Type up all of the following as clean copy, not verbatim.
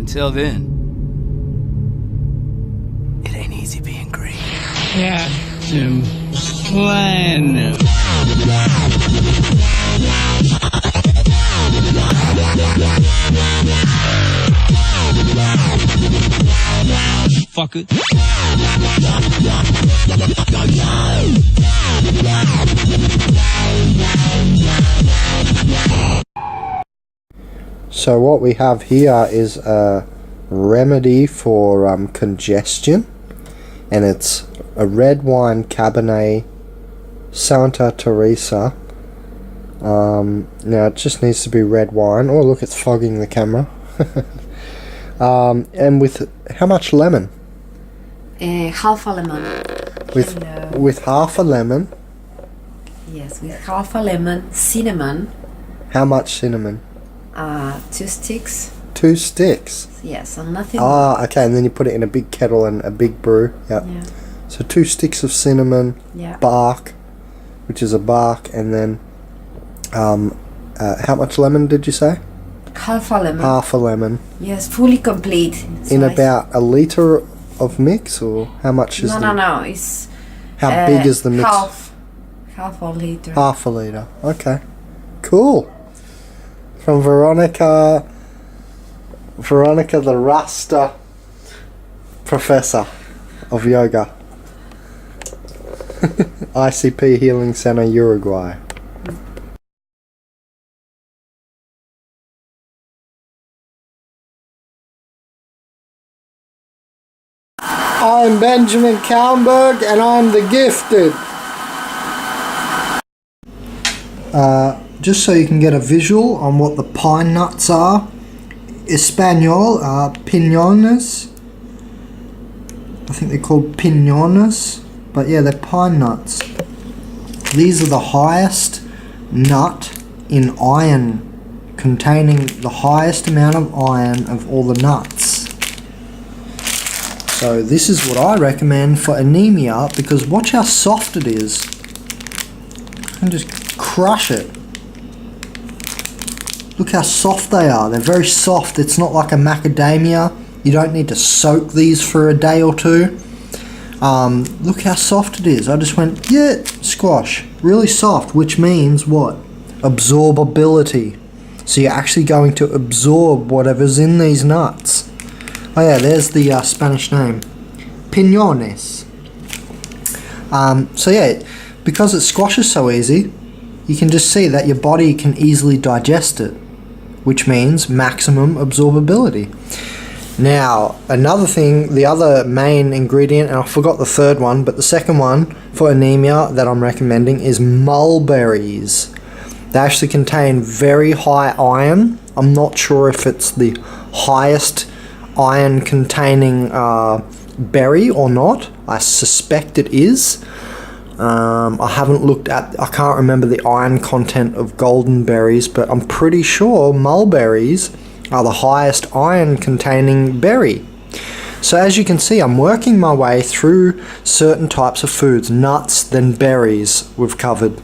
Until then, it ain't easy being green. Captain Planet. Fuck it. So what we have here is a remedy for congestion, and it's a red wine Cabernet Santa Teresa. Now it just needs to be red wine. Oh look, it's fogging the camera. And with how much lemon? Half a lemon. With half a lemon. Yes, with half a lemon. Cinnamon. How much cinnamon? 2 sticks. 2 sticks. Yes, and nothing. Okay, and then you put it in a big kettle and a big brew. Yep. Yeah. So 2 sticks of cinnamon. Yeah. Bark, which is a bark, and then how much lemon did you say? Half a lemon. Half a lemon. Yes, fully complete. In about a litre of mix, or how much is No. It's how big is the mix? Half a liter. Half a litre. Okay. Cool. From Veronica the Rasta Professor of Yoga. ICP Healing Center, Uruguay. I'm Benjamin Kalmberg, and I'm the gifted. Just so you can get a visual on what the pine nuts are. Espanol are piñones. I think they're called piñones, but yeah, they're pine nuts. These are the highest nut in iron, containing the highest amount of iron of all the nuts. So this is what I recommend for anemia, because watch how soft it is. You can just crush it. Look how soft they are. They're very soft. It's not like a macadamia. You don't need to soak these for a day or two. Look how soft it is. I just went, yeah, squash. Really soft, which means what? Absorbability. So you're actually going to absorb whatever's in these nuts. Oh yeah, there's the Spanish name. Piñones. So yeah, because it squashes so easy, you can just see that your body can easily digest it, which means maximum absorbability. Now, another thing, the other main ingredient, and I forgot the third one, but the second one for anemia that I'm recommending is mulberries. They actually contain very high iron. I'm not sure if it's the highest iron containing berry or not. I suspect it is. I haven't looked at, I can't remember the iron content of golden berries, but I'm pretty sure mulberries are the highest iron containing berry. So as you can see, I'm working my way through certain types of foods, nuts, then berries we've covered.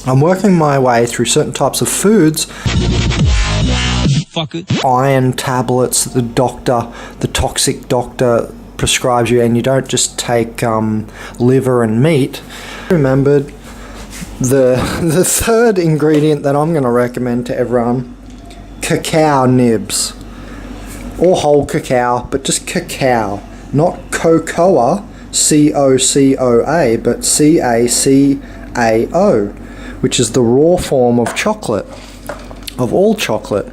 I'm working my way through certain types of foods. Fuck it. Iron tablets that the toxic doctor prescribes you, and you don't just take liver and meat. Remembered the third ingredient that I'm going to recommend to everyone: cacao nibs, or whole cacao, but just cacao, not cocoa, C-O-C-O-A, but C-A-C-A-O, which is the raw form of chocolate, of all chocolate.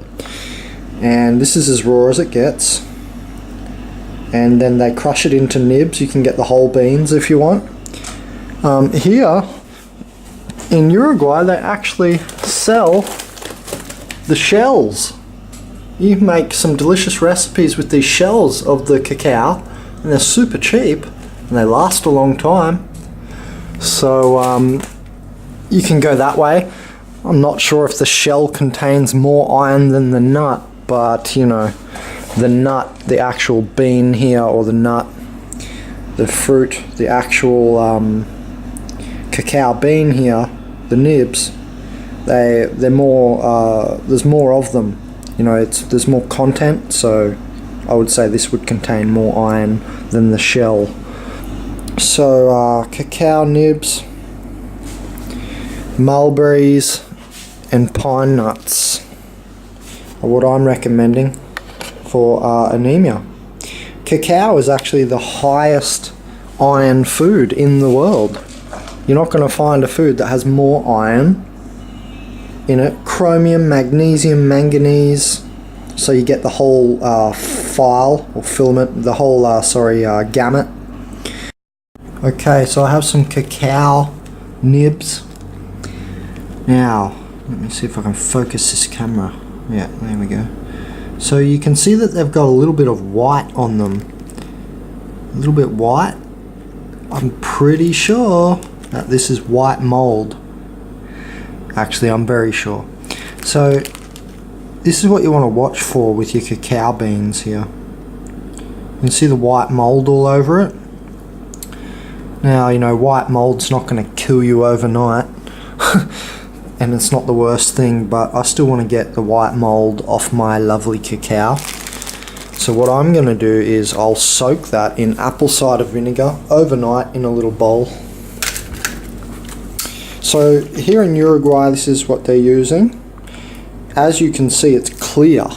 And this is as raw as it gets. And then they crush it into nibs. You can get the whole beans if you want. Here in Uruguay, they actually sell the shells. You make some delicious recipes with these shells of the cacao, and they're super cheap and they last a long time. So you can go that way. I'm not sure if the shell contains more iron than the nut, but you know, the nut, the actual bean here, or the nut, the fruit, the actual cacao bean here, the nibs, they're more, there's more of them, you know, there's more content, so I would say this would contain more iron than the shell. So cacao nibs, mulberries and pine nuts are what I'm recommending for anemia. Cacao is actually the highest iron food in the world. You're not going to find a food that has more iron in it. Chromium, magnesium, manganese. So you get the whole file or filament, the whole gamut. Okay, so I have some cacao nibs. Now, let me see if I can focus this camera. Yeah, there we go. So you can see that they've got a little bit of white on them. A little bit white. I'm pretty sure that this is white mold. Actually, I'm very sure. So this is what you want to watch for with your cacao beans here. You can see the white mold all over it. Now, you know, white mold's not going to kill you overnight. And it's not the worst thing, but I still want to get the white mold off my lovely cacao. So what I'm going to do is I'll soak that in apple cider vinegar overnight in a little bowl. So here in Uruguay, this is what they're using. As you can see, it's clear.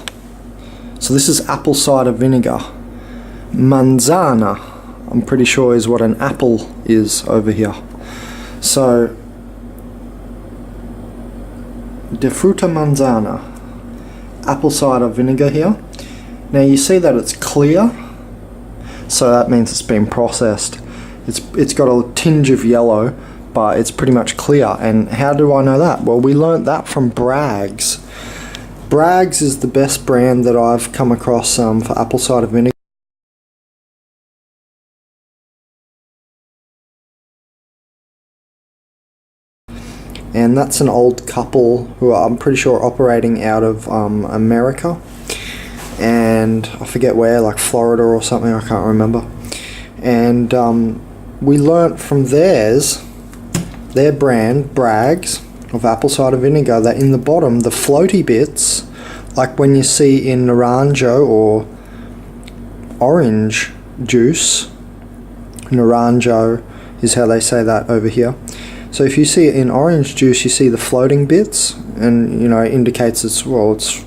So this is apple cider vinegar. Manzana, I'm pretty sure, is what an apple is over here. So de fruta manzana, apple cider vinegar here. Now you see that it's clear, so that means it's been processed. It's got a tinge of yellow, but it's pretty much clear. And how do I know that? Well, we learnt that from Bragg's. Bragg's is the best brand that I've come across for apple cider vinegar. And that's an old couple who I'm pretty sure are operating out of America, and I forget where, like Florida or something, I can't remember. And we learnt from their brand, Bragg's, of apple cider vinegar, that in the bottom, the floaty bits, like when you see in Naranjo or orange juice, Naranjo is how they say that over here. So if you see it in orange juice, you see the floating bits, and you know, it indicates it's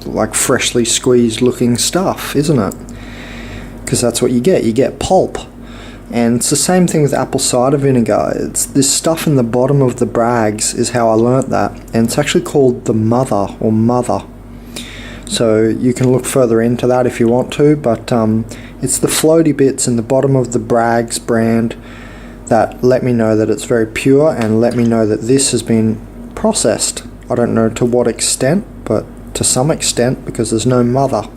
like freshly squeezed looking stuff, isn't it? Because that's what you get pulp. And it's the same thing with apple cider vinegar. It's this stuff in the bottom of the Bragg's is how I learnt that, and it's actually called the mother or mother. So you can look further into that if you want to, but it's the floaty bits in the bottom of the Bragg's brand that let me know that it's very pure, and let me know that this has been processed. I don't know to what extent, but to some extent, because there's no mother.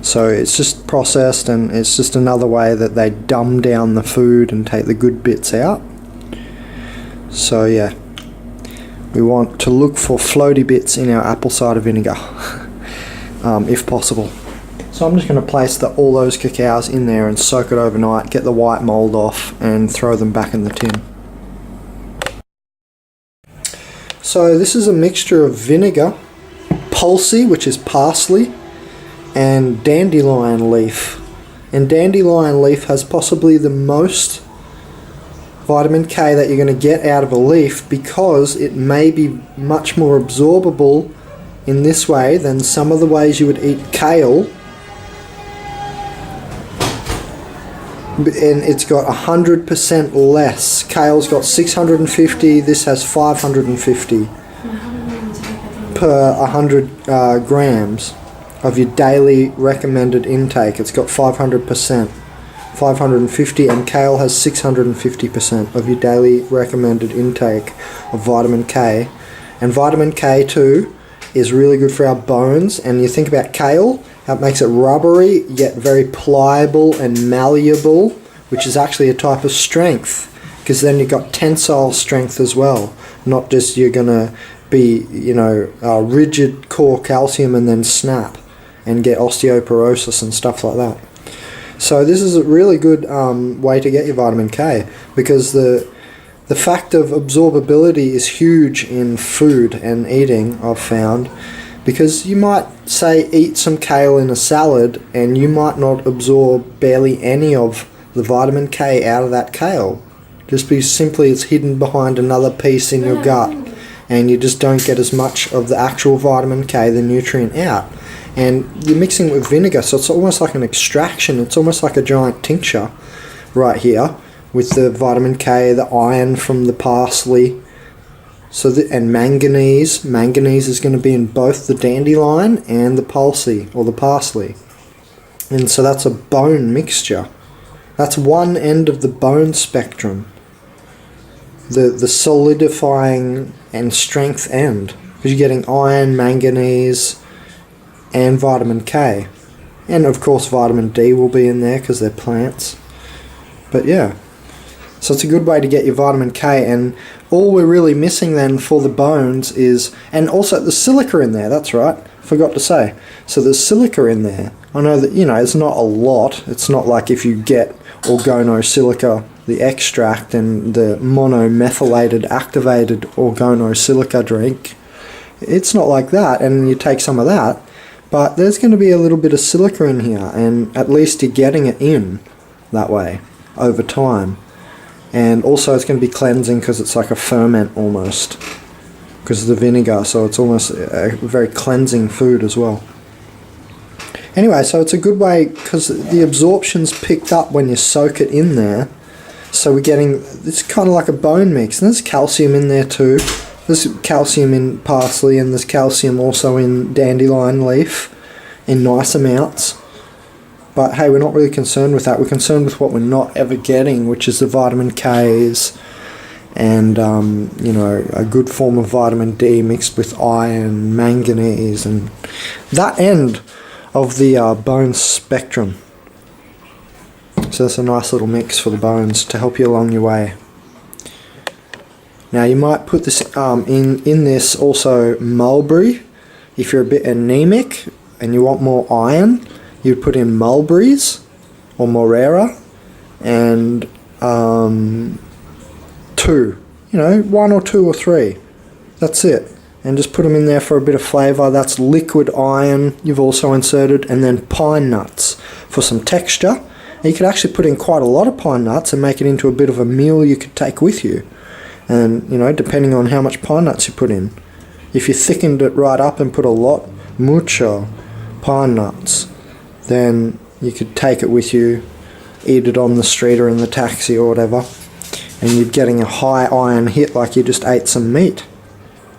So it's just processed, and it's just another way that they dumb down the food and take the good bits out. So yeah, we want to look for floaty bits in our apple cider vinegar, if possible. So I'm just going to place all those cacaos in there and soak it overnight, get the white mold off, and throw them back in the tin. So this is a mixture of vinegar, pulsey, which is parsley, and dandelion leaf. And dandelion leaf has possibly the most vitamin K that you're going to get out of a leaf, because it may be much more absorbable in this way than some of the ways you would eat kale. And it's got 100% less. Kale's got 650, this has 550 per 100 grams of your daily recommended intake. It's got 500%, 550, and kale has 650% of your daily recommended intake of vitamin K. And vitamin K2 is really good for our bones. And you think about kale, how it makes it rubbery yet very pliable and malleable, which is actually a type of strength, because then you've got tensile strength as well, not just you're gonna be, you know, rigid core calcium and then snap and get osteoporosis and stuff like that. So this is a really good way to get your vitamin K, because the fact of absorbability is huge in food and eating, I've found, Because you might, say, eat some kale in a salad and you might not absorb barely any of the vitamin K out of that kale. Just because simply it's hidden behind another piece in your gut and you just don't get as much of the actual vitamin K, the nutrient, out. And you're mixing it with vinegar, so it's almost like an extraction. It's almost like a giant tincture right here with the vitamin K, the iron from the parsley, and manganese. Manganese is going to be in both the dandelion and the parsley. And so that's a bone mixture. That's one end of the bone spectrum. The solidifying and strength end. Because you're getting iron, manganese, and vitamin K. And of course vitamin D will be in there because they're plants. But yeah. So it's a good way to get your vitamin K, and all we're really missing then for the bones is, and also the silica in there, that's right, forgot to say. So there's silica in there. I know that, it's not a lot. It's not like if you get organosilica, the extract, and the monomethylated activated organosilica drink. It's not like that, and you take some of that. But there's going to be a little bit of silica in here, and at least you're getting it in that way over time. And also it's going to be cleansing because it's like a ferment almost, because of the vinegar, so it's almost a very cleansing food as well. Anyway, so it's a good way because the absorption's picked up when you soak it in there. So we're getting, it's kind of like a bone mix, and there's calcium in there too. There's calcium in parsley, and there's calcium also in dandelion leaf in nice amounts. But hey, we're not really concerned with that. We're concerned with what we're not ever getting, which is the vitamin Ks and, a good form of vitamin D mixed with iron, manganese, and that end of the bone spectrum. So that's a nice little mix for the bones to help you along your way. Now you might put this in this also mulberry. If you're a bit anemic and you want more iron, you'd put in mulberries or morera and 2, 1 or 2 or 3. That's it. And just put them in there for a bit of flavour. That's liquid iron you've also inserted, and then pine nuts for some texture. And you could actually put in quite a lot of pine nuts and make it into a bit of a meal you could take with you. And, depending on how much pine nuts you put in. If you thickened it right up and put mucho pine nuts, then you could take it with you, eat it on the street or in the taxi or whatever, and you're getting a high iron hit like you just ate some meat,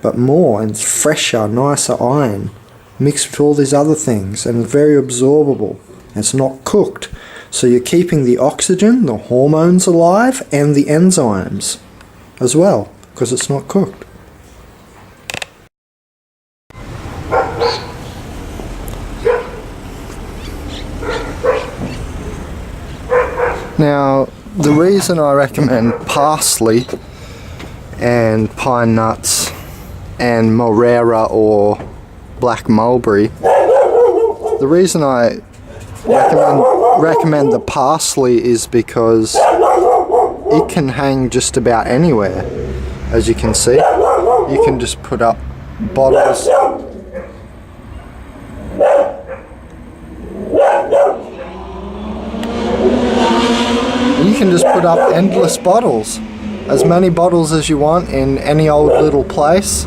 but more and fresher, nicer iron mixed with all these other things, and very absorbable. It's not cooked, so you're keeping the oxygen, the hormones alive, and the enzymes as well, because it's not cooked. Now, the reason I recommend parsley and pine nuts and morera or black mulberry, the reason I recommend the parsley is because it can hang just about anywhere. As you can see, you can just put up bottles. You can just put up endless bottles, as many bottles as you want in any old little place.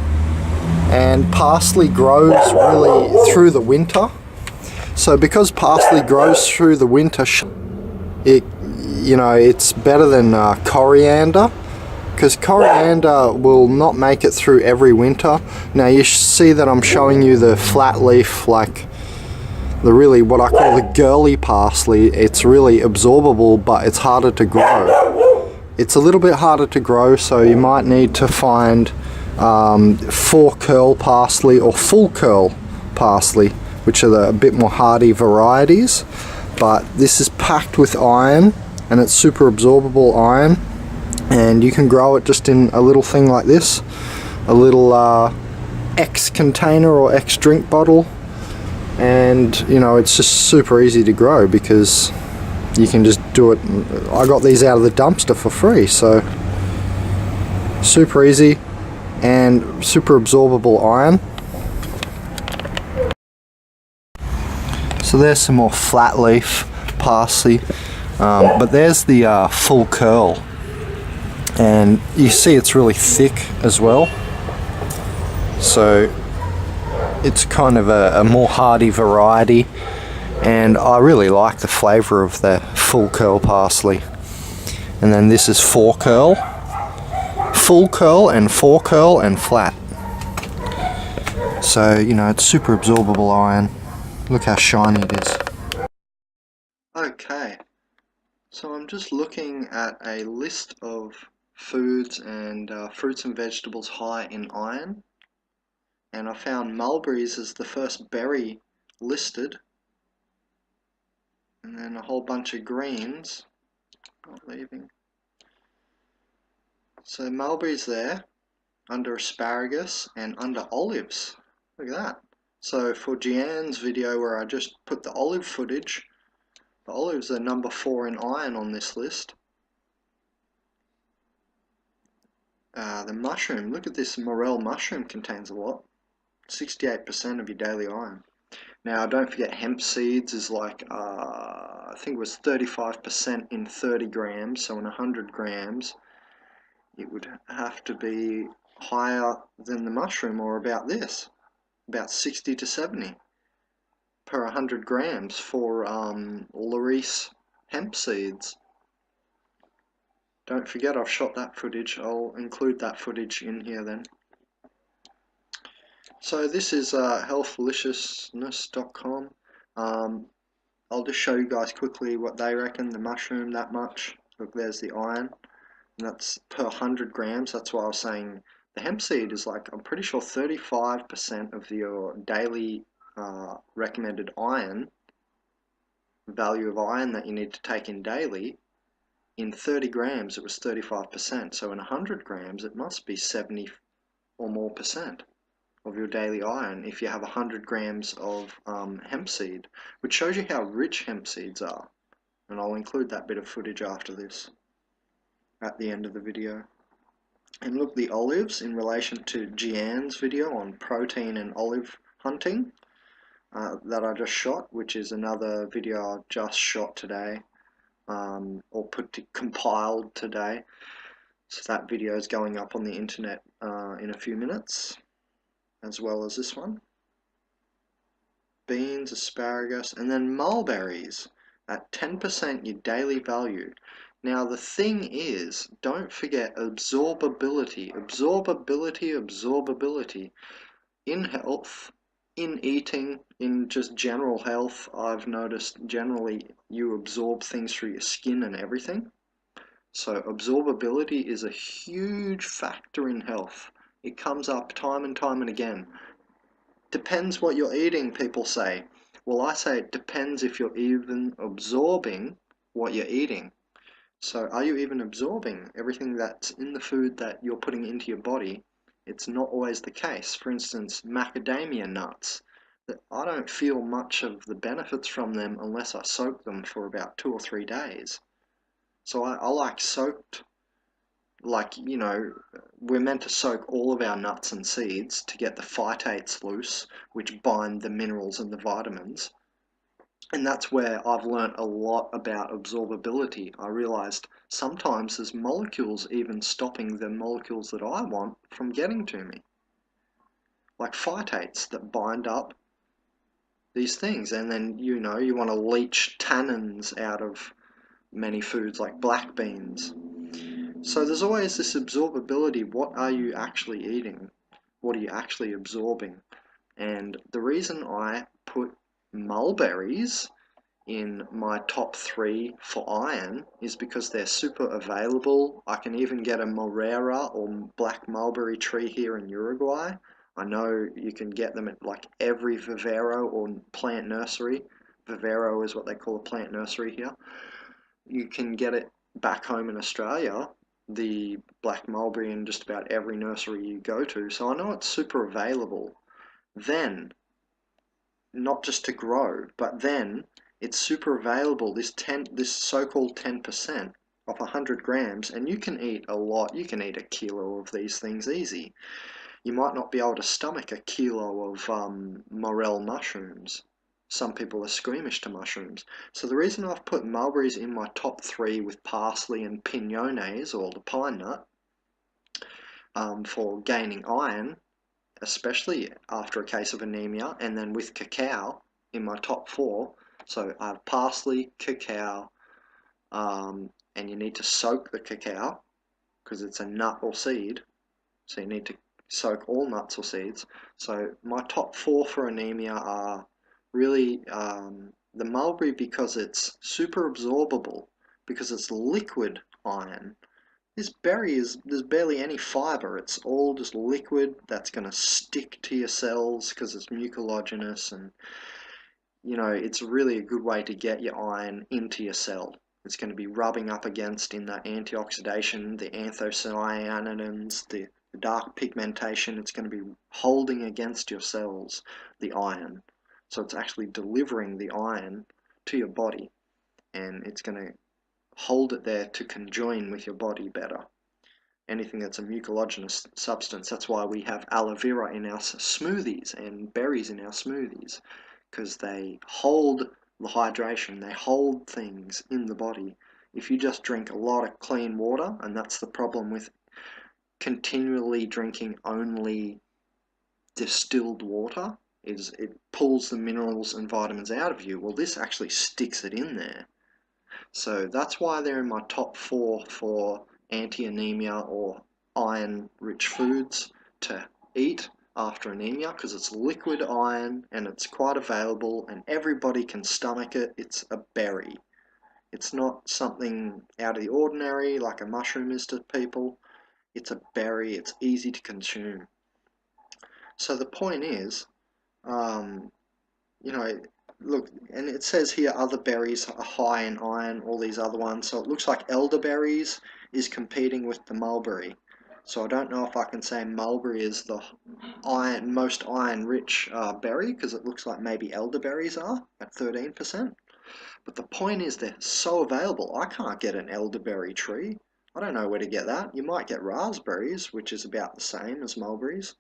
And parsley grows really through the winter. So because parsley grows through the winter, it's better than coriander, because coriander will not make it through every winter. Now you see that I'm showing you the flat leaf, like the really what I call the girly parsley. It's really absorbable, but it's harder to grow. It's a little bit harder to grow, so you might need to find 4 curl parsley or full curl parsley, which are a bit more hardy varieties. But this is packed with iron, and it's super absorbable iron, and you can grow it just in a little thing like this, a little X container or X drink bottle, and it's just super easy to grow because you can just do it. I got these out of the dumpster for free, so super easy and super absorbable iron. So there's some more flat leaf parsley, but there's the full curl, and you see it's really thick as well, so it's kind of a more hardy variety, and I really like the flavour of the full curl parsley. And then this is full curl and 4 curl and flat. So, you know, it's super absorbable iron. Look how shiny it is. Okay, so I'm just looking at a list of foods and fruits and vegetables high in iron, and I found mulberries as the first berry listed, and then a whole bunch of greens. Not leaving. So mulberries there, under asparagus and under olives. Look at that. So for Gianne's video where I just put the olive footage, the olives are number 4 in iron on this list. The mushroom, look at this morel mushroom, contains a lot. 68% of your daily iron. Now don't forget hemp seeds is like, I think it was 35% in 30 grams, so in 100 grams it would have to be higher than the mushroom, or about this, about 60 to 70 per 100 grams for Larice hemp seeds. Don't forget I've shot that footage. I'll include that footage in here then. So this is healthdeliciousness.com. I'll just show you guys quickly what they reckon. The mushroom, that much. Look, there's the iron. And that's per 100 grams. That's why I was saying the hemp seed is like, I'm pretty sure 35% of your daily recommended iron, value of iron that you need to take in daily. In 30 grams it was 35%, so in 100 grams it must be 70 or more percent of your daily iron if you have 100 grams of hemp seed, which shows you how rich hemp seeds are. And I'll include that bit of footage after this at the end of the video. And look, the olives in relation to Gianne's video on protein and olive hunting that I just shot, which is another video I just shot today, or compiled today. So that video is going up on the internet in a few minutes, as well as this one. Beans, asparagus, and then mulberries at 10% your daily value. Now the thing is, don't forget absorbability. Absorbability. In health, in eating, in just general health, I've noticed generally you absorb things through your skin and everything. So absorbability is a huge factor in health. It comes up time and time and again. Depends what you're eating, people say. Well, I say it depends if you're even absorbing what you're eating. So are you even absorbing everything that's in the food that you're putting into your body? It's not always the case. For instance, macadamia nuts. I don't feel much of the benefits from them unless I soak them for about 2 or 3 days. So I like soaked, like, you know, we're meant to soak all of our nuts and seeds to get the phytates loose, which bind the minerals and the vitamins. And that's where I've learnt a lot about absorbability. I realized sometimes there's molecules even stopping the molecules that I want from getting to me. Like phytates that bind up these things. And then, you know, you want to leach tannins out of many foods like black beans. So there's always this absorbability. What are you actually eating? What are you actually absorbing? And the reason I put mulberries in my top 3 for iron is because they're super available. I can even get a Morera or black mulberry tree here in Uruguay. I know you can get them at like every vivero or plant nursery. Vivero is what they call a plant nursery here. You can get it back home in Australia, the black mulberry, in just about every nursery you go to. So I know it's super available. Then, not just to grow, but then it's super available, this so-called 10% of 100 grams, and you can eat a lot. You can eat a kilo of these things easy. You might not be able to stomach a kilo of morel mushrooms, some people are squeamish to mushrooms. So the reason I've put mulberries in my top 3 with parsley and piñones, or the pine nut, for gaining iron, especially after a case of anemia, and then with cacao in my top 4. So I have parsley, cacao, and you need to soak the cacao because it's a nut or seed. So you need to soak all nuts or seeds. So my top 4 for anemia are really the mulberry, because it's super absorbable, because it's liquid iron. This berry there's barely any fiber, it's all just liquid that's going to stick to your cells because it's mucilaginous, and it's really a good way to get your iron into your cell. It's going to be rubbing up against in that antioxidation, the anthocyanins, the dark pigmentation. It's going to be holding against your cells the iron. So it's actually delivering the iron to your body, and it's going to hold it there to conjoin with your body better. Anything that's a mucilaginous substance, that's why we have aloe vera in our smoothies and berries in our smoothies, because they hold the hydration, they hold things in the body. If you just drink a lot of clean water, and that's the problem with continually drinking only distilled water, is it pulls the minerals and vitamins out of you. Well, this actually sticks it in there. So that's why they're in my top 4 for anti-anemia or iron-rich foods to eat after anemia, because it's liquid iron and it's quite available and everybody can stomach it. It's a berry. It's not something out of the ordinary like a mushroom is to people. It's a berry. It's easy to consume. So the point is, look, and it says here other berries are high in iron, all these other ones. So it looks like elderberries is competing with the mulberry. So I don't know if I can say mulberry is the most iron-rich berry, because it looks like maybe elderberries are at 13%. But the point is they're so available. I can't get an elderberry tree. I don't know where to get that. You might get raspberries, which is about the same as mulberries.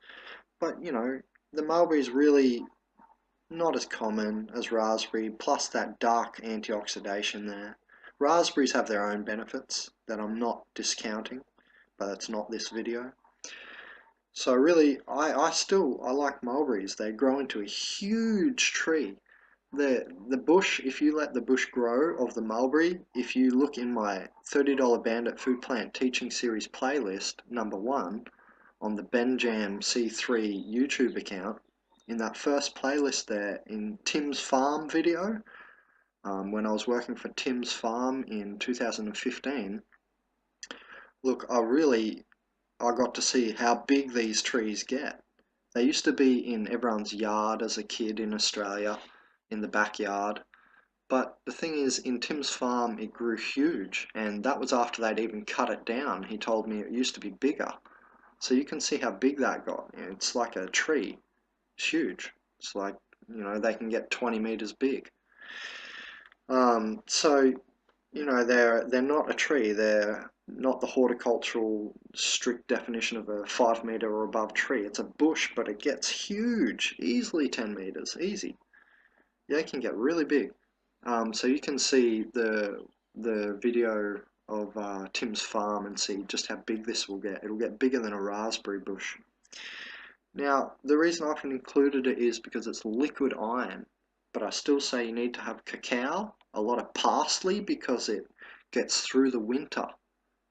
But, the mulberry is really not as common as raspberry, plus that dark antioxidation there. Raspberries have their own benefits that I'm not discounting, but it's not this video. So really, I like mulberries. They grow into a huge tree. The bush, if you let the bush grow of the mulberry, if you look in my $30 Bandit Food Plant Teaching Series playlist, number 1, on the Benjam C3 YouTube account, in that first playlist there, in Tim's Farm video, when I was working for Tim's Farm in 2015, look, I got to see how big these trees get. They used to be in everyone's yard as a kid in Australia, in the backyard. But the thing is, in Tim's Farm, it grew huge, and that was after they'd even cut it down. He told me it used to be bigger. So you can see how big that got. It's like a tree. It's huge. It's like, they can get 20 meters big. So, they're not a tree. They're not the horticultural strict definition of a 5 meter or above tree. It's a bush, but it gets huge, easily 10 meters, easy. Yeah, it can get really big. So you can see the video of Tim's Farm and see just how big this will get. It'll get bigger than a raspberry bush. Now, the reason I've included it is because it's liquid iron, but I still say you need to have cacao, a lot of parsley, because it gets through the winter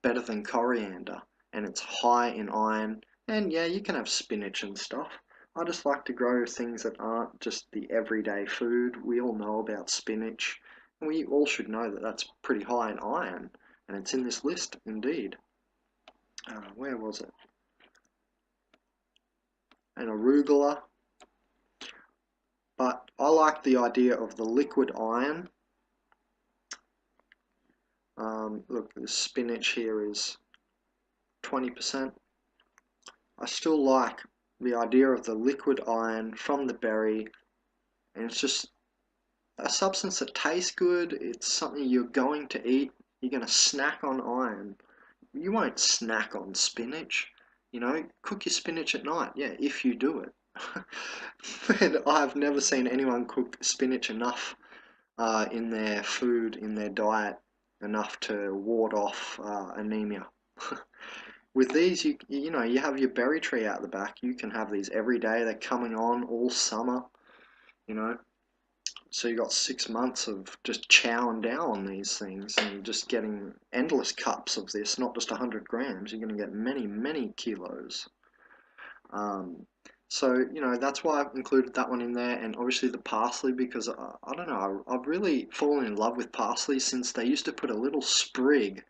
better than coriander, and it's high in iron. And yeah, you can have spinach and stuff. I just like to grow things that aren't just the everyday food. We all know about spinach, and we all should know that that's pretty high in iron, and it's in this list indeed. Where was it? And arugula. But I like the idea of the liquid iron. Look, the spinach here is 20%. I still like the idea of the liquid iron from the berry, and it's just a substance that tastes good. It's something you're going to eat. You're going to snack on iron. You won't snack on spinach. Cook your spinach at night. Yeah, if you do it. And I've never seen anyone cook spinach enough in their food, in their diet, enough to ward off anemia. With these, you know, you have your berry tree out the back. You can have these every day. They're coming on all summer, you know. So you got 6 months of just chowing down on these things and just getting endless cups of this, not just 100 grams. You're going to get many, many kilos. So, you know, that's why I've included that one in there, and obviously the parsley, because I don't know, I've really fallen in love with parsley since they used to put a little sprig,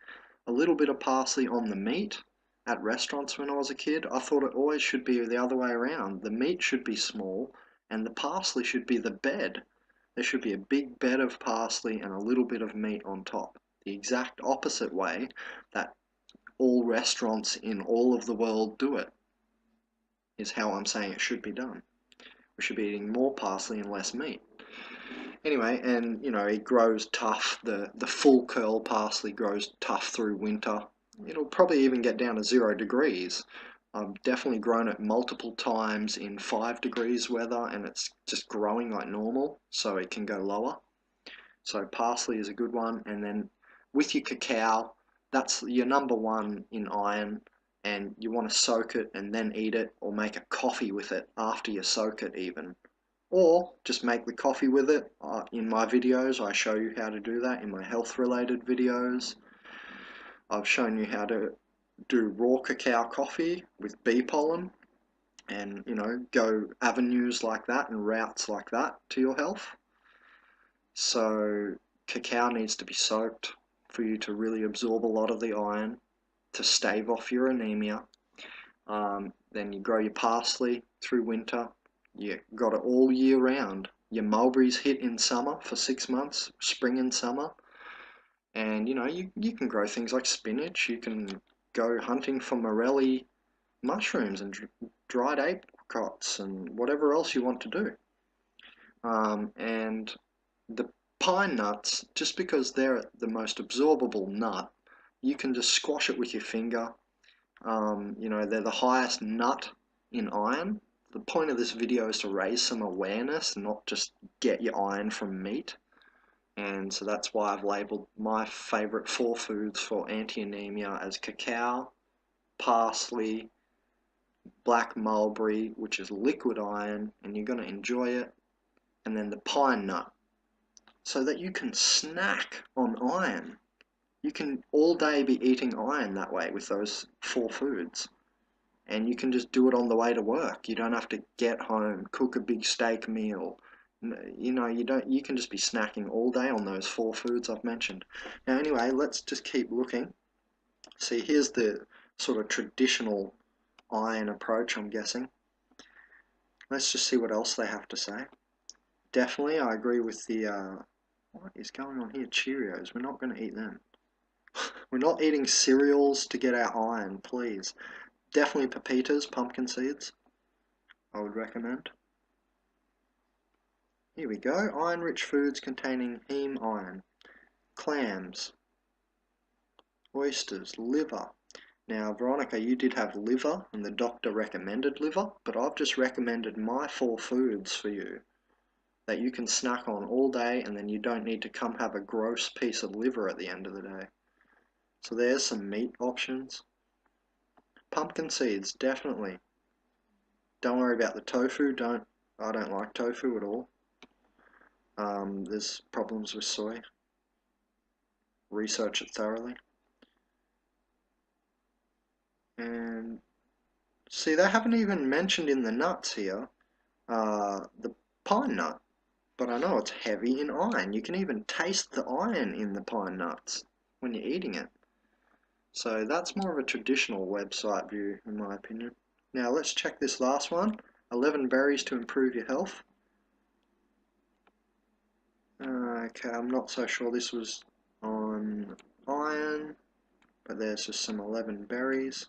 a little bit of parsley on the meat at restaurants when I was a kid. I thought it always should be the other way around. The meat should be small and the parsley should be the bed. There should be a big bed of parsley and a little bit of meat on top. The exact opposite way that all restaurants in all of the world do it is how I'm saying it should be done. We should be eating more parsley and less meat. Anyway, and you know, it grows tough. The full curl parsley grows tough through winter. It'll probably even get down to 0 degrees. I've definitely grown it multiple times in 5 degrees weather, and it's just growing like normal, so it can go lower. So parsley is a good one. And then with your cacao, that's your number one in iron, and you want to soak it and then eat it, or make a coffee with it after you soak it even. Or just make the coffee with it. In my videos, I show you how to do that. In my health related videos, I've shown you how to do raw cacao coffee with bee pollen, and you know, go avenues like that and routes like that to your health. So cacao needs to be soaked for you to really absorb a lot of the iron to stave off your anemia. Then you grow your parsley through winter. You got it all year round. Your mulberries hit in summer for 6 months, spring and summer. And you know, you can grow things like spinach. You can go hunting for morelli mushrooms and dried apricots and whatever else you want to do. And the pine nuts, just because they're the most absorbable nut, you can just squash it with your finger. You know, they're the highest nut in iron. The point of this video is to raise some awareness, not just get your iron from meat. And so that's why I've labelled my favourite 4 foods for anti-anemia as cacao, parsley, black mulberry, which is liquid iron, and you're going to enjoy it, and then the pine nut, so that you can snack on iron. You can all day be eating iron that way with those 4 foods. And you can just do it on the way to work. You don't have to get home, cook a big steak meal. You know, you can just be snacking all day on those 4 foods I've mentioned. Now anyway, let's just keep looking. See, here's the sort of traditional iron approach, I'm guessing. Let's just see what else they have to say. Definitely, I agree with the, what is going on here? Cheerios, we're not going to eat them. We're not eating cereals to get our iron, please. Definitely pepitas, pumpkin seeds, I would recommend. Here we go, iron-rich foods containing heme iron. Clams, oysters, liver. Now, Veronica, you did have liver, and the doctor recommended liver, but I've just recommended my 4 foods for you that you can snack on all day, and then you don't need to come have a gross piece of liver at the end of the day. So there's some meat options. Pumpkin seeds, definitely. Don't worry about the tofu. I don't like tofu at all. There's problems with soy. Research it thoroughly. And see, they haven't even mentioned in the nuts here the pine nut, but I know it's heavy in iron. You can even taste the iron in the pine nuts when you're eating it. So that's more of a traditional website view, in my opinion. Now let's check this last one. 11 berries to improve your health. Okay, I'm not so sure this was on iron, but there's just some 11 berries.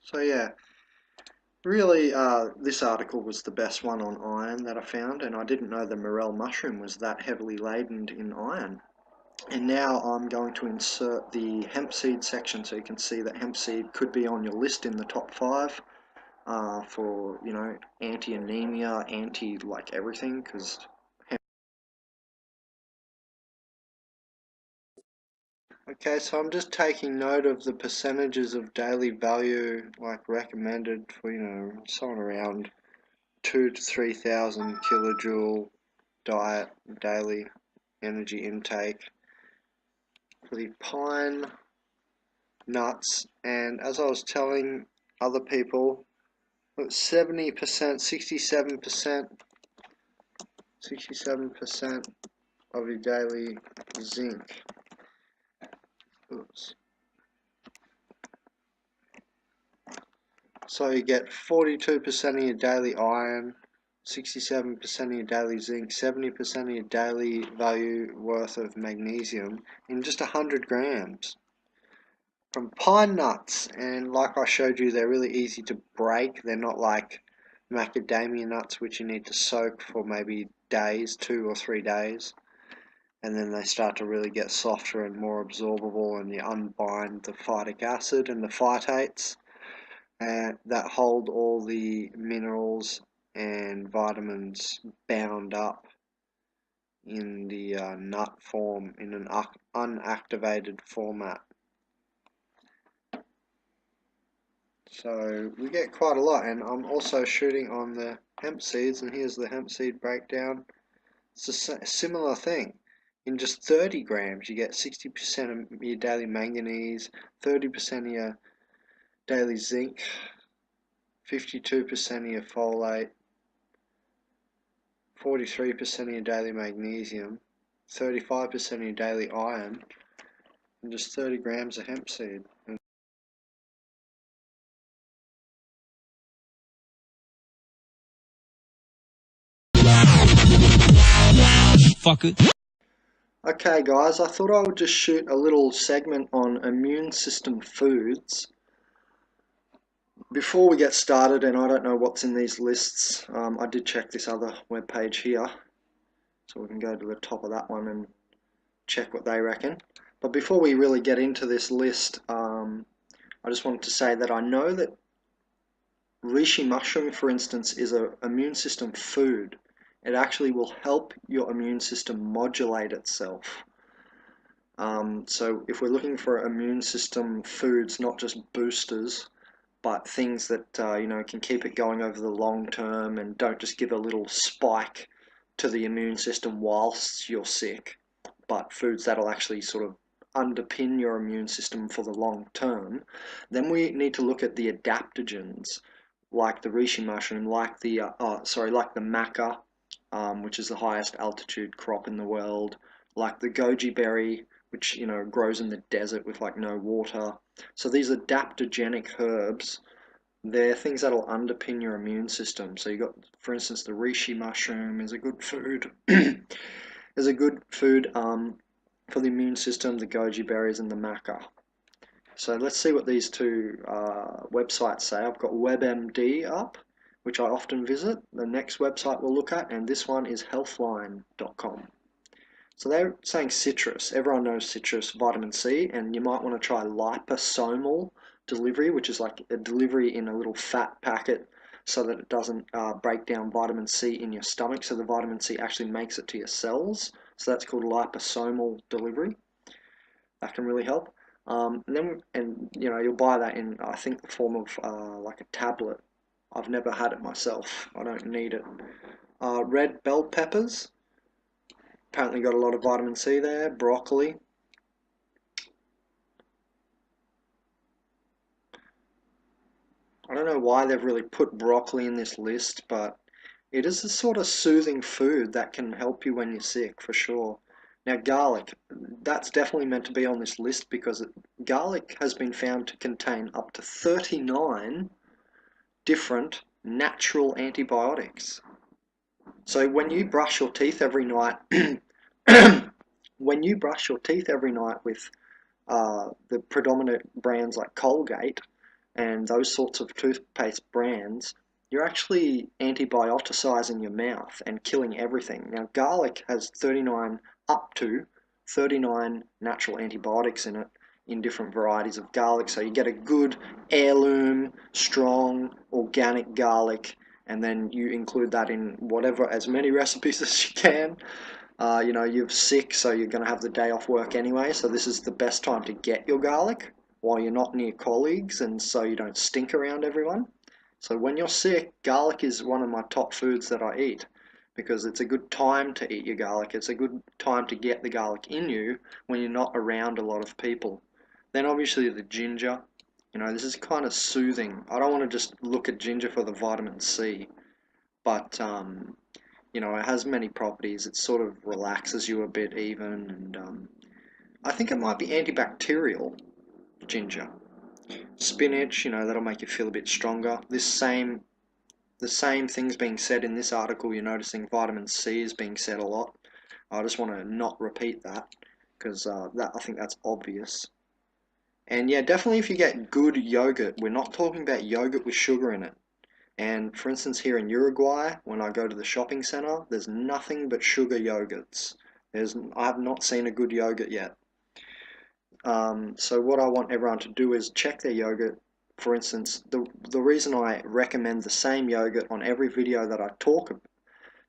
So yeah, really this article was the best one on iron that I found, and I didn't know the morel mushroom was that heavily laden in iron. And now I'm going to insert the hemp seed section, so you can see that hemp seed could be on your list in the top 5 for, you know, anti-anemia, anti-like everything, because okay, so I'm just taking note of the percentages of daily value, like recommended for, you know, somewhere around 2 to 3,000 kilojoule diet daily energy intake for the pine nuts. And as I was telling other people, 70%, 67% of your daily zinc. Oops. So you get 42% of your daily iron, 67% of your daily zinc, 70% of your daily value worth of magnesium in just 100 grams from pine nuts. And like I showed you, they're really easy to break. They're not like macadamia nuts, which you need to soak for maybe days, 2 or 3 days, and then they start to really get softer and more absorbable, and you unbind the phytic acid and the phytates that hold all the minerals and vitamins bound up in the nut form in an unactivated format. So we get quite a lot, and I'm also shooting on the hemp seeds, and here's the hemp seed breakdown. It's a similar thing. In just 30 grams you get 60% of your daily manganese, 30% of your daily zinc, 52% of your folate, 43% of your daily magnesium, 35% of your daily iron, and just 30 grams of hemp seed. Fucker. Okay guys, I thought I would just shoot a little segment on immune system foods. Before we get started, and I don't know what's in these lists, I did check this other web page here, so we can go to the top of that one and check what they reckon. But before we really get into this list, I just wanted to say that I know that reishi mushroom, for instance, is an immune system food. It actually will help your immune system modulate itself. So if we're looking for immune system foods, not just boosters, but things that you know, can keep it going over the long term and don't just give a little spike to the immune system whilst you're sick, but foods that'll actually sort of underpin your immune system for the long term, then we need to look at the adaptogens, like the reishi mushroom, like the like the maca, which is the highest altitude crop in the world, like the goji berry, which, you know, grows in the desert with like no water. So these adaptogenic herbs, they're things that'll underpin your immune system. So you got, for instance, the reishi mushroom is a good food. is a good food for the immune system, the goji berries and the maca. So let's see what these two websites say. I've got WebMD up, which I often visit. The next website we'll look at, and this one is healthline.com. So they're saying citrus. Everyone knows citrus, vitamin C, and you might want to try liposomal delivery, which is like a delivery in a little fat packet so that it doesn't break down vitamin C in your stomach, so the vitamin C actually makes it to your cells. So that's called liposomal delivery. That can really help. And you know, you'll buy that in, I think, the form of like a tablet. I've never had it myself. I don't need it. Red bell peppers. Apparently got a lot of vitamin C there. Broccoli. I don't know why they've really put broccoli in this list, but it is a sort of soothing food that can help you when you're sick, for sure. Now garlic, that's definitely meant to be on this list because garlic has been found to contain up to 39 different natural antibiotics. So when you brush your teeth every night, when you brush your teeth every night with the predominant brands like Colgate and those sorts of toothpaste brands, you're actually antibioticizing your mouth and killing everything. Now garlic has 39 up to 39 natural antibiotics in it in different varieties of garlic. So you get a good heirloom, strong, organic garlic, and then you include that in whatever, as many recipes as you can. You know, you're sick, so you're going to have the day off work anyway, so this is the best time to get your garlic while you're not near colleagues, and so you don't stink around everyone. So when you're sick, garlic is one of my top foods that I eat, because it's a good time to eat your garlic. It's a good time to get the garlic in you when you're not around a lot of people. Then obviously the ginger, you know, this is kind of soothing. I don't want to just look at ginger for the vitamin C, but you know, it has many properties. It sort of relaxes you a bit even, and I think it might be antibacterial, ginger. Spinach, you know, that'll make you feel a bit stronger. The same things being said in this article. You're noticing vitamin C is being said a lot. I just want to not repeat that, because I think that's obvious. And yeah, definitely if you get good yogurt, we're not talking about yogurt with sugar in it. And for instance, here in Uruguay, when I go to the shopping center, there's nothing but sugar yogurts. I have not seen a good yogurt yet. So what I want everyone to do is check their yogurt. For instance, the reason I recommend the same yogurt on every video that I talk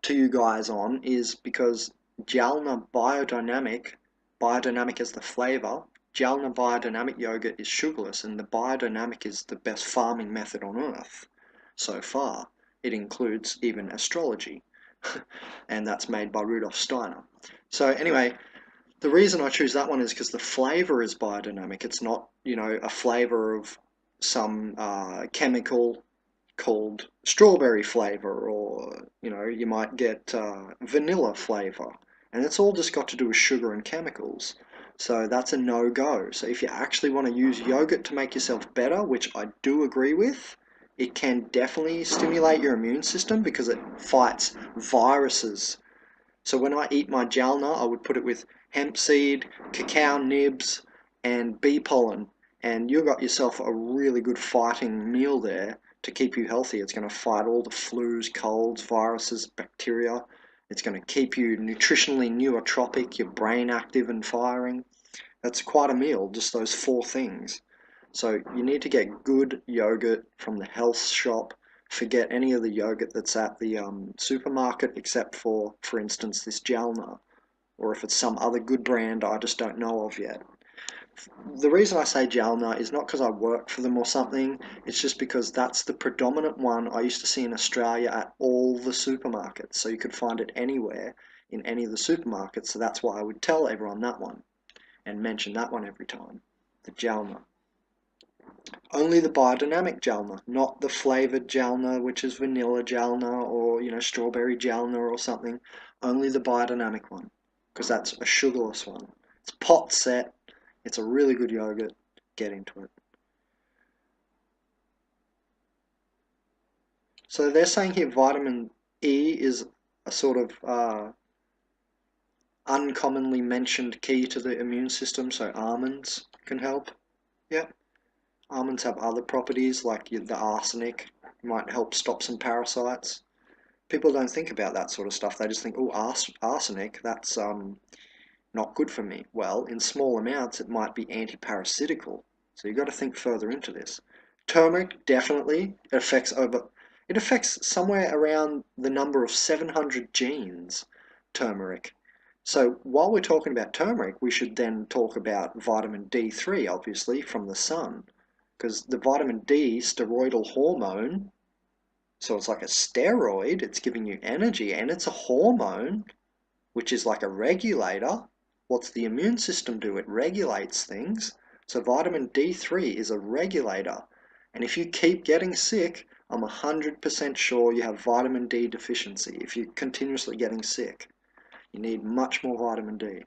to you guys on is because Jalna biodynamic is the flavor. Jalna biodynamic yogurt is sugarless, and the biodynamic is the best farming method on earth so far. It includes even astrology, and that's made by Rudolf Steiner. So anyway, the reason I choose that one is because the flavor is biodynamic. It's not, you know, a flavor of some chemical called strawberry flavor, or, you know, you might get vanilla flavor, and it's all just got to do with sugar and chemicals. So that's a no-go. So if you actually want to use yogurt to make yourself better, which I do agree with, it can definitely stimulate your immune system because it fights viruses. So when I eat my jalna, I would put it with hemp seed, cacao nibs, and bee pollen, and you got yourself a really good fighting meal there to keep you healthy. It's going to fight all the flus, colds, viruses, bacteria. It's going to keep you nutritionally nootropic, your brain active and firing. That's quite a meal, just those 4 things. So you need to get good yogurt from the health shop. Forget any of the yogurt that's at the supermarket, except for instance, this Jalna. Or if it's some other good brand I just don't know of yet. The reason I say Jalna is not because I work for them or something. It's just because that's the predominant one I used to see in Australia at all the supermarkets. So you could find it anywhere in any of the supermarkets. So that's why I would tell everyone that one and mention that one every time. The Jalna. Only the biodynamic jalna, not the flavored jalna, which is vanilla jalna or, you know, strawberry jalna or something. Only the biodynamic one, because that's a sugarless one. It's pot set. It's a really good yogurt. Get into it. So they're saying here vitamin E is a sort of uncommonly mentioned key to the immune system, so almonds can help. Yep. Almonds have other properties like the arsenic might help stop some parasites. People don't think about that sort of stuff. They just think, oh, arsenic, that's not good for me. Well, in small amounts, it might be anti-parasitical. So you've got to think further into this. Turmeric, definitely. It affects somewhere around the number of 700 genes, turmeric. So while we're talking about turmeric, we should then talk about vitamin D3, obviously, from the sun. Because the vitamin D steroidal hormone, so it's like a steroid, it's giving you energy, and it's a hormone, which is like a regulator. What's the immune system do? It regulates things. So vitamin D3 is a regulator. And if you keep getting sick, I'm 100% sure you have vitamin D deficiency. If you're continuously getting sick, you need much more vitamin D.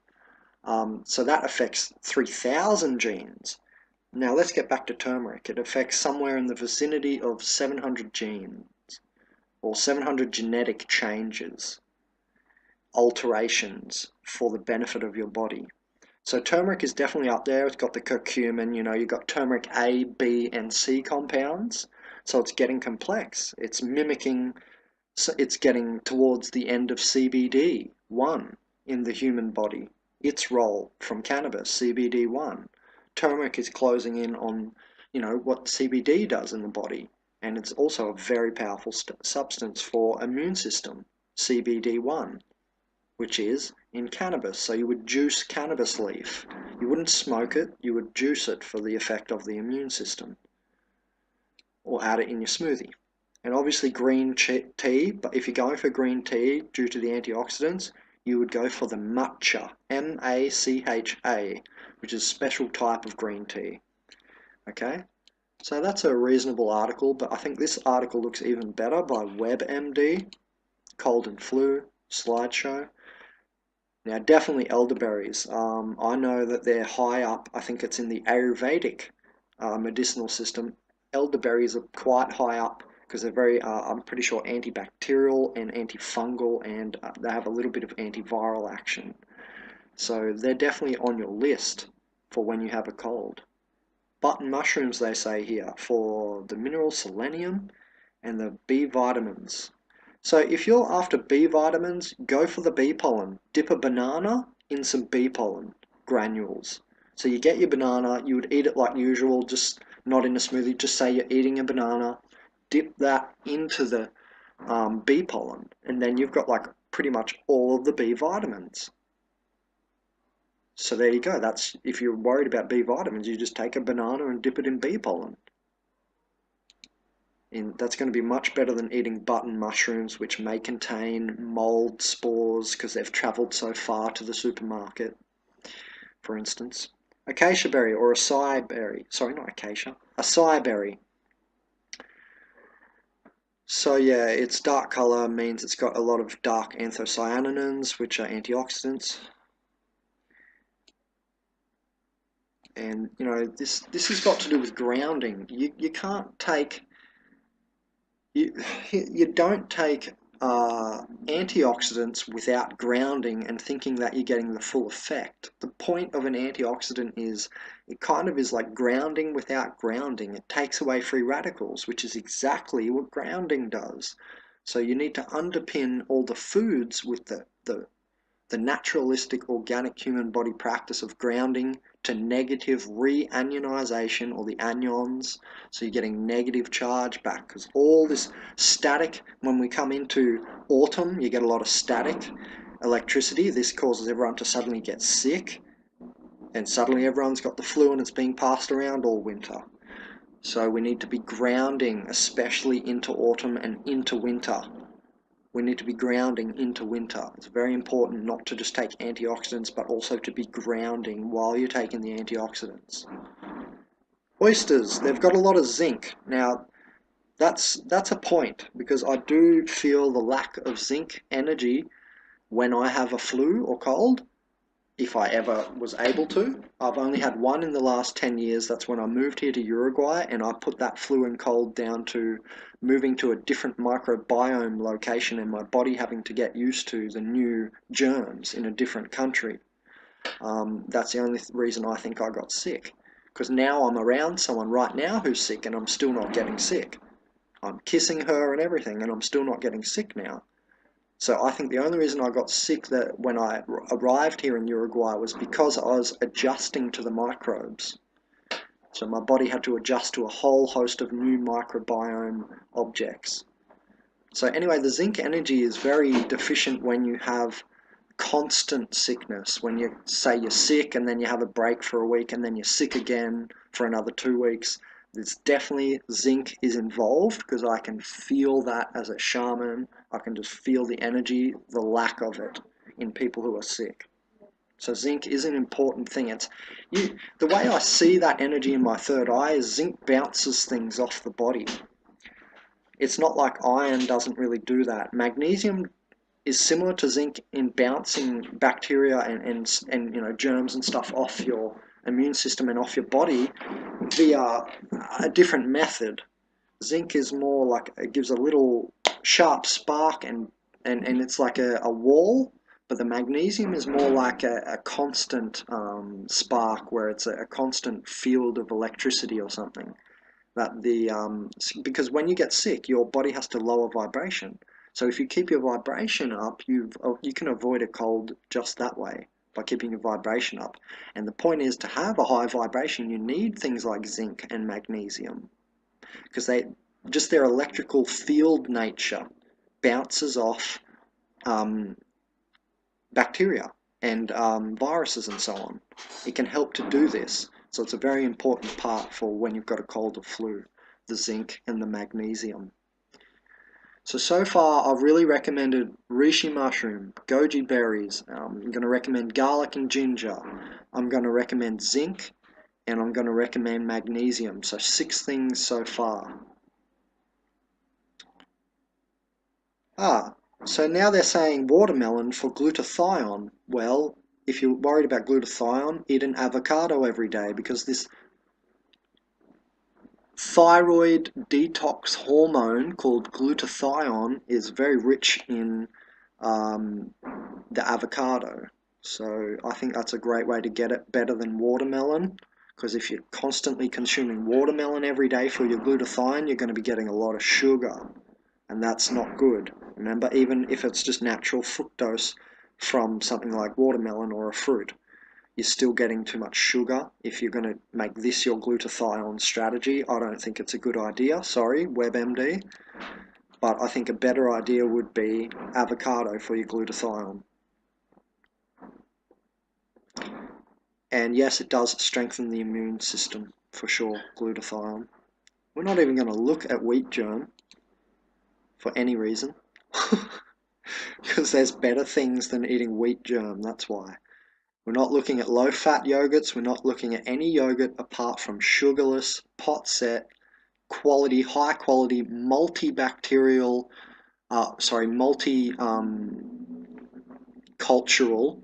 So that affects 3,000 genes. Now let's get back to turmeric. It affects somewhere in the vicinity of 700 genes, or 700 genetic changes, alterations for the benefit of your body. So turmeric is definitely up there. It's got the curcumin, you know, you've got turmeric A, B, and C compounds. So it's getting complex. It's mimicking, so it's getting towards the end of CBD1 in the human body. its role from cannabis, CBD1. Turmeric is closing in on, what CBD does in the body, and it's also a very powerful substance for immune system, CBD1, which is in cannabis. So you would juice cannabis leaf. You wouldn't smoke it, you would juice it for the effect of the immune system, or add it in your smoothie. And obviously green tea, but if you're going for green tea due to the antioxidants, you would go for the matcha, M-A-C-H-A, which is a special type of green tea. Okay, so that's a reasonable article, but I think this article looks even better by WebMD, cold and flu, slideshow. Now definitely elderberries. I know that they're high up, I think it's in the Ayurvedic medicinal system. Elderberries are quite high up because they're very, I'm pretty sure, antibacterial and antifungal, and they have a little bit of antiviral action. So they're definitely on your list for when you have a cold. Button mushrooms, they say here, for the mineral selenium and the B vitamins. So if you're after B vitamins, go for the bee pollen. Dip a banana in some bee pollen granules. So you get your banana, you would eat it like usual, just not in a smoothie, just say you're eating a banana, dip that into the bee pollen, and then you've got like pretty much all of the B vitamins. So there you go. That's, if you're worried about B vitamins, you just take a banana and dip it in bee pollen. And that's going to be much better than eating button mushrooms, which may contain mold spores because they've traveled so far to the supermarket, for instance. Acacia berry or acai berry. Sorry, not acacia. Acai berry. So yeah, its dark color means it's got a lot of dark anthocyanins, which are antioxidants. And this has got to do with grounding. You can't take you don't take antioxidants without grounding and thinking that you're getting the full effect. The point of an antioxidant is it kind of is like grounding without grounding. It takes away free radicals, which is exactly what grounding does. So you need to underpin all the foods with the naturalistic organic human body practice of grounding to negative reanionization, or the anions, so you're getting negative charge back, because all this static, when we come into autumn, you get a lot of static electricity. This causes everyone to suddenly get sick, and suddenly everyone's got the flu and it's being passed around all winter. So we need to be grounding, especially into autumn and into winter. We need to be grounding into winter. It's very important not to just take antioxidants, but also to be grounding while you're taking the antioxidants. Oysters, they've got a lot of zinc. Now, that's a point, because I do feel the lack of zinc energy when I have a flu or cold, if I ever was able to. I've only had one in the last 10 years. That's when I moved here to Uruguay, and I put that flu and cold down to moving to a different microbiome location and my body having to get used to the new germs in a different country. That's the only reason I think I got sick, because now I'm around someone right now who's sick and I'm still not getting sick. I'm kissing her and everything and I'm still not getting sick now. So I think the only reason I got sick that when I arrived here in Uruguay was because I was adjusting to the microbes. So my body had to adjust to a whole host of new microbiome objects. So anyway, the zinc energy is very deficient when you have constant sickness. When you say you're sick and then you have a break for a week and then you're sick again for another 2 weeks, there's definitely zinc is involved, because I can feel that as a shaman. I can just feel the energy, the lack of it in people who are sick. So zinc is an important thing. The way I see that energy in my third eye is zinc bounces things off the body. It's not like iron doesn't really do that. Magnesium is similar to zinc in bouncing bacteria and germs and stuff off your immune system and off your body via a different method. Zinc is more like, it gives a little sharp spark and it's like a wall, but the magnesium is more like a constant spark, where it's a constant field of electricity or something. Because when you get sick, your body has to lower vibration. So if you keep your vibration up, you can avoid a cold just that way, by keeping your vibration up. And the point is, to have a high vibration, you need things like zinc and magnesium, because their electrical field nature bounces off bacteria and viruses and so on. It can help to do this. So it's a very important part for when you've got a cold or flu, the zinc and the magnesium. So far I've really recommended reishi mushroom, goji berries, I'm going to recommend garlic and ginger, I'm going to recommend zinc, and I'm going to recommend magnesium. So 6 things so far. So now they're saying watermelon for glutathione. Well, if you're worried about glutathione, eat an avocado every day, because this thyroid detox hormone called glutathione is very rich in the avocado. So I think that's a great way to get it, better than watermelon, because if you're constantly consuming watermelon every day for your glutathione, you're going to be getting a lot of sugar, and that's not good. Remember, even if it's just natural fructose from something like watermelon or a fruit, you're still getting too much sugar. If you're going to make this your glutathione strategy, I don't think it's a good idea. Sorry, WebMD. But I think a better idea would be avocado for your glutathione. And yes, it does strengthen the immune system, for sure, glutathione. We're not even going to look at wheat germ for any reason. Because there's better things than eating wheat germ, that's why. We're not looking at low-fat yogurts, we're not looking at any yogurt apart from sugarless, pot-set, quality, high-quality, multi-bacterial, multi-cultural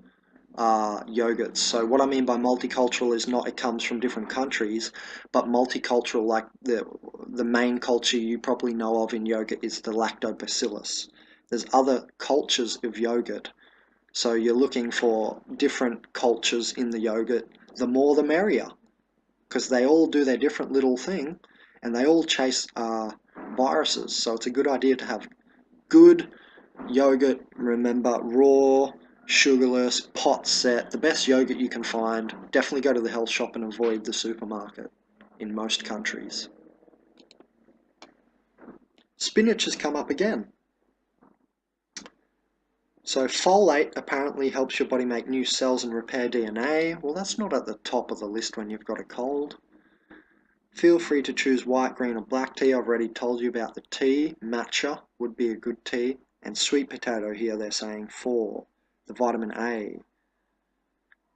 yogurts. So what I mean by multicultural is not it comes from different countries, but multicultural, like the main culture you probably know of in yogurt is the lactobacillus. There's other cultures of yogurt, so you're looking for different cultures in the yogurt. The more the merrier, because they all do their different little thing, and they all chase viruses. So it's a good idea to have good yogurt. Remember, raw, sugarless, pot set, the best yogurt you can find. Definitely go to the health shop and avoid the supermarket in most countries. Spinach has come up again. So folate apparently helps your body make new cells and repair DNA. Well, that's not at the top of the list when you've got a cold. Feel free to choose white, green or black tea. I've already told you about the tea. Matcha would be a good tea. And sweet potato here they're saying for the vitamin A,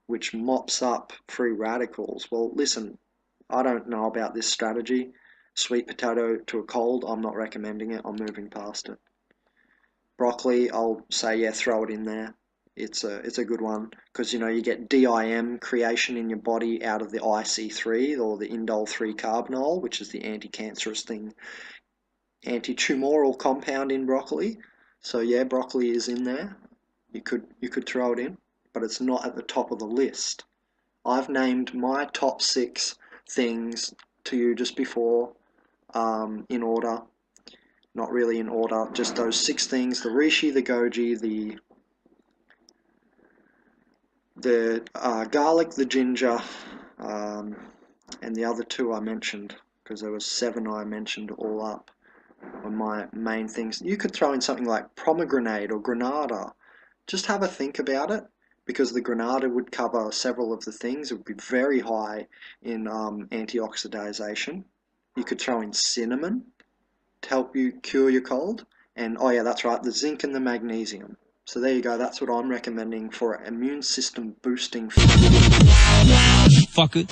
which mops up free radicals. Well, listen, I don't know about this strategy. Sweet potato to a cold, I'm not recommending it. I'm moving past it. Broccoli, I'll say, yeah, throw it in there. It's a good one, because you get DIM creation in your body out of the IC3 or the indole 3 carbinol, which is the anti-cancerous thing, anti-tumoral compound in broccoli. So yeah, broccoli is in there. You could throw it in, but it's not at the top of the list. I've named my top 6 things to you just before, in order. Not really in order, just those 6 things: the reishi, the goji, the garlic, the ginger, and the other 2 I mentioned, because there was 7 I mentioned all up on my main things. You could throw in something like pomegranate or granada. Just have a think about it, because the granada would cover several of the things. It would be very high in antioxidization. You could throw in cinnamon to help you cure your cold. And oh yeah, that's right, the zinc and the magnesium. So there you go, that's what I'm recommending for immune system boosting. Fucker.